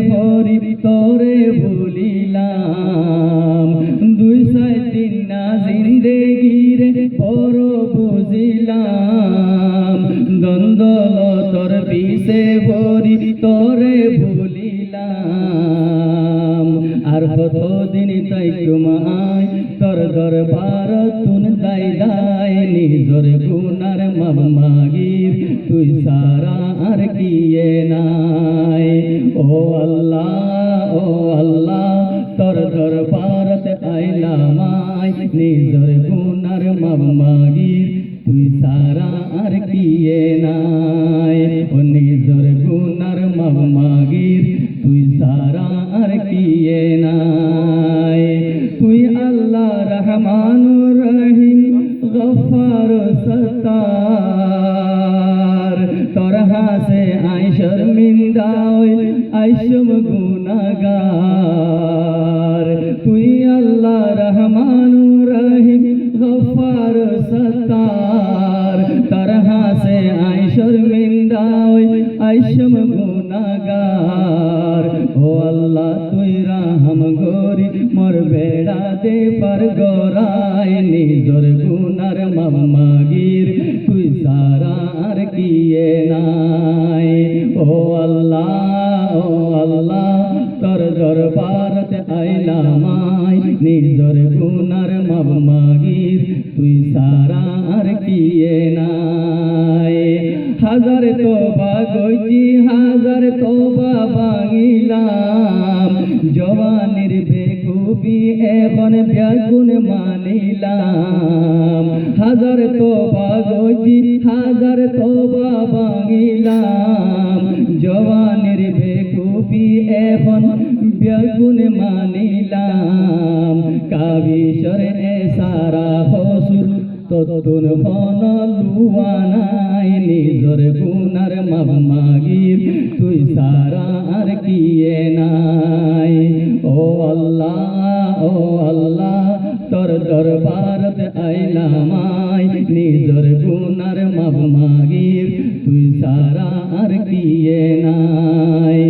হরি তোরে ভুলিলাম দুই সাই তিন না জিন্দেগিরে বড় বুঝিলাম দ্বন্দ্ব তোর পিছে হরি তোরে ভুলিলাম আর কতদিন তাই তোমায় তোর দরবার তুন দাই দাই নিজর গুনার মাপ মাগির তুই সারা আর কিয়ে নাই ও আল্লাহ তোর দরবারত আইলাম নিজর গুনার মাপ মাগির তুই সারা আর কিয়ে নাই ও নিজর গুনার মাপ মাগির তুই সারা আর কিয়ে নাই তুই আল্লাহ রহমানুর রহিম গফার সত্তার তোর হাসে আই শর্মিন্দা আইসম গুনাগার তুই আল্লাহ রহমানুর রহিম গফার সত্তার তোর হাসে আই শর্মিন্দা আইসম গুনাগার ও আল্লাহ তুই রাহম গরি মোর বেড়া দে পার গরাই নিজর গুনার মাপ মাগির তুই সারা আর কিয়ে নাই ও আল্লাহ তোর দরবারতে আইলাম নিজর গুনার মাপ মাগির তুই সারা আর কিয়ে নাই হাজার তোবা গইছি হাজার তোবা ভাঙিলাম জওয়ানির বেকুবি এখন ব্যাগুন মানিলাম হাজার তোবা গইছি হাজার তোবা ভাঙিলাম জওয়ানির বেকুবি এখন ব্যাগুন মানিলাম কাবিশর এ সারা হসুর ততুন বন লুয়ানাই নিজর গুনার মাপ মাগির তুই সারা আর কিয়ে নাই ও আল্লাহ তোর দরবারত আইলাম নিজর গুনার মাপ মাগির তুই সারা আর কিয়ে নাই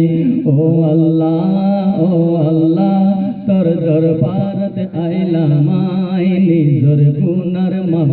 ও আল্লাহ তোর দরবারত আইলাম নিজর গুনার মাপ